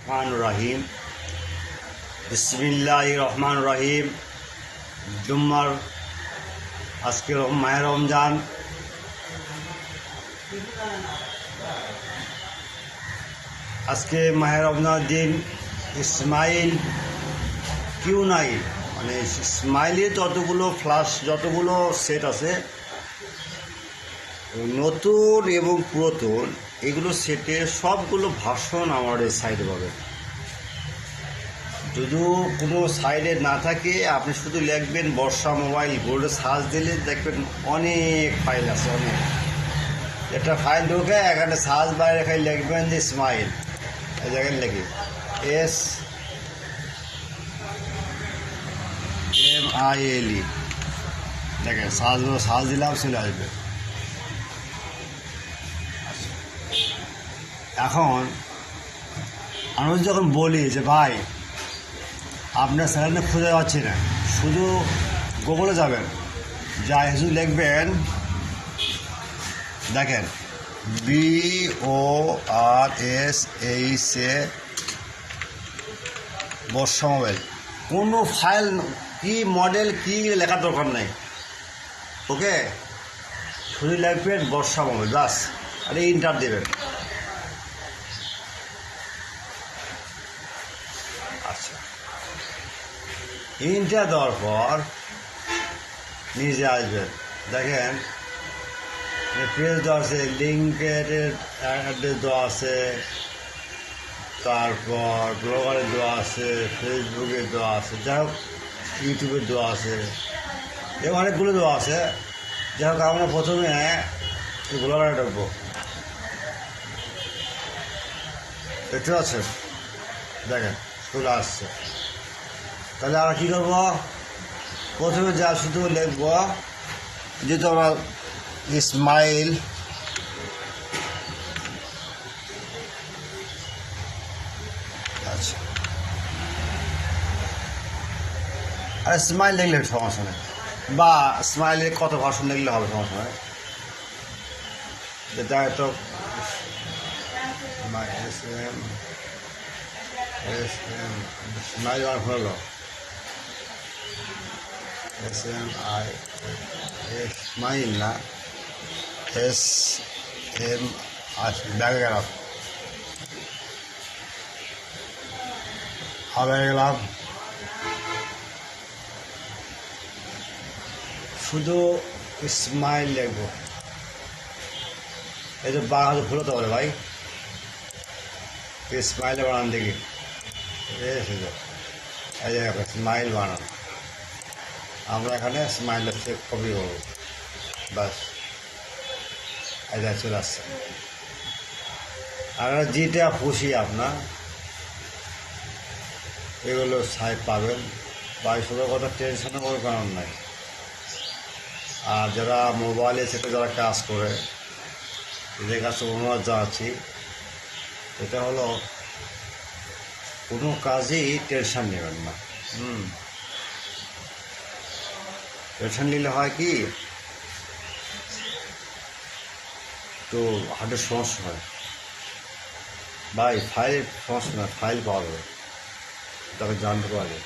রহমান রহিম। বিসমিল্লাহির রহমান রহিম। জুম্মার আজকে মাহে রমজান। আজকে মাহে রমজানের দিন। ইসমাইল Q9 মানে ইসমাইলের যতগুলো ফ্ল্যাশ যতগুলো সেট আছে নতুন এবং পুরাতন এগুলো সেটে সবগুলো ভার্সন আমার এই সাইডে পাবেন। যদি কোনো সাইডে না থাকে আপনি শুধু লিখবেন বর্ষা মোবাইল গোল্ডে সার্চ দিলে দেখবেন অনেক ফাইল আছে। অনেক একটা ফাইল ঢোকে এখানে সার্চ বাইরে খাই লিখবেন যে ইসমাইল, এই জায়গায় লিখি SMILE, দেখেন সার্চ দিলাম চলে আসবে। এখন আমি যখন বলি যে ভাই আপনার চ্যানেলটা খুঁজে পাচ্ছি না, শুধু গুগলে যাবেন, যা শুধু লিখবেন দেখেন BORSH বর্ষা মোবাইল। কোনো ফাইল কি মডেল কি লেখার দরকার নেই, ওকে, শুধু লিখবেন বর্ষা মোবাইল বাস, আর ইন্টার দেবেন। আচ্ছা, ইন্টার দেওয়ার পর নিজে আসবেন। দেখেন পেজ দেওয়া আছে, লিঙ্কের অ্যাড্রেস দেওয়া আছে, তারপর ব্লগারে দেওয়া আছে, ফেসবুকে দেওয়া আছে, যাই হোক ইউটিউবে দেওয়া আছে, এবং অনেকগুলো দেওয়া আছে। যাই হোক আমরা প্রথমে ব্লগারে ঢুকবো, দেখতে পাচ্ছেন, দেখেন চলে আসছে। তাহলে আমরা কী করবো, প্রথমে যা শুধু লিখব যেহেতু আমরা ইসমাইল, আচ্ছা, আর স্মাইল লিখলে সমস্যা নেই, বা স্মাইলের কত ভাষণ লিখলে হবে সমস্যা নেই। যেটা তো স্মাইল হলো স্মাইল না SM ব্যাগে গেলাম, হবে গেলাম, শুধু স্মাইল লিখবো। এই যে বাংলা ভুলো তো বলে ভাই, স্মাইল বানান দেখি, এই যে স্মাইল বানান, আমরা এখানে স্মাইল হচ্ছে কপি করবো বাস, এই যে চলে আসছে। আর যেটা খুশি আপনার এগুলো সাইড পাবেন, বা এইসবের কথা টেনশনে কোনো কারণ নাই। আর যারা মোবাইলে সেটা যারা কাজ করে এদের কাছে অনুরোধ জানাচ্ছি, এটা হলো কোনো কাজেই টেনশন নেবেন না। টেনশন নিলে হয় কি, তো হার্টের সমস্যা হয় ভাই, ফাইল সমস্যা না, ফাইল পাওয়া যাবে, তাকে জানতে পাওয়া যায়।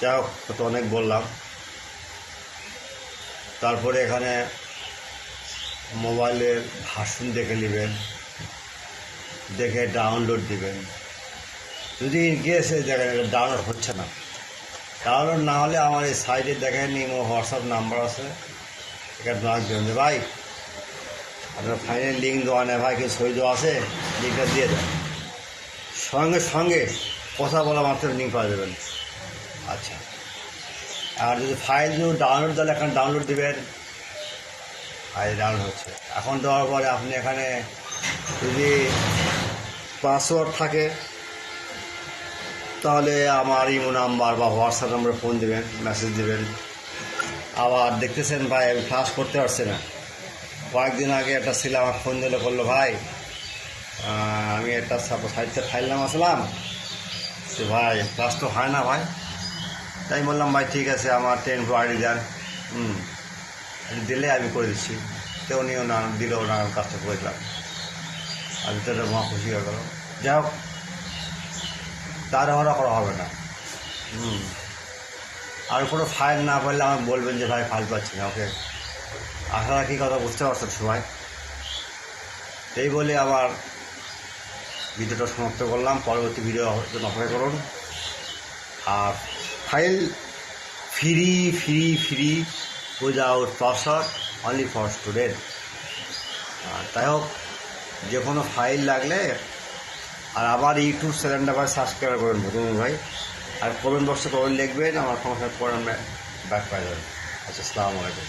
যাই হোক, তো অনেক বললাম। তারপরে এখানে মোবাইলের ভার্সন দেখে নেবেন, দেখে ডাউনলোড দিবেন। যদি ইনকেস দেখেন এটা ডাউনলোড হচ্ছে না, ডাউনলোড না হলে আমার এই সাইডে দেখেন ইমো হোয়াটসঅ্যাপ নাম্বার আছে, এখানে ডাক দেবেন যে ভাই আপনার ফাইনাল লিঙ্ক দেওয়া নেই ভাই, কেউ সই দেওয়া আছে, লিঙ্কটা দিয়ে দেন। সঙ্গে সঙ্গে কথা বলা মাত্র লিঙ্ক পাওয়া যাবেন। আচ্ছা, আর যদি ফাইল যদি ডাউনলোড দিলে এখানে ডাউনলোড দেবেন, ফাইল ডাউনলোড হচ্ছে। এখন দেওয়ার পরে আপনি এখানে যদি পাসওয়ার্ড থাকে তাহলে আমার ইমো নাম্বার বা হোয়াটসঅ্যাপ নাম্বারে ফোন দেবেন, মেসেজ দেবেন। আবার দেখতেছেন ভাই আমি ফ্লাশ করতে পারছি না, কয়েকদিন আগে একটা ছেলে আমার ফোন দিলে বললো ভাই আমি একটা সাইডে ফাইল নাম আসলাম, সে ভাই ফ্লাশ তো হয় না ভাই। তাই বললাম ভাই ঠিক আছে আমার 10 Pro ID দেন, দিলে আমি করে দিচ্ছি। তো উনিও না দিলেও না, আমি কাজটা করে দিলাম। আমি তো এটা মহা খুশি হয়ে গেল। যাই হোক, তাড়াহুড়া করা হবে না। আর কোনো ফাইল না পারলে আমাকে বলবেন যে ভাই ফাইল পাচ্ছি না। ওকে, আশা রাখি কথা বুঝতে পারছেন সবাই। এই বলে আবার ভিডিওটা সমাপ্ত করলাম। পরবর্তী ভিডিও জন্য অপেক্ষা করুন। আর file free without password, only for student. তাই হোক, যে কোনো ফাইল লাগলে আর আবার ইউটিউব চ্যানেলটা ভাই সাবস্ক্রাইব করবেন প্রথমে ভাই। আর কমেন্ট বক্সে কমেন্ট লিখবেন, আমার সমস্যা পরে আমরা ব্যাক পাই যাবেন। আচ্ছা, আসসালামু আলাইকুম।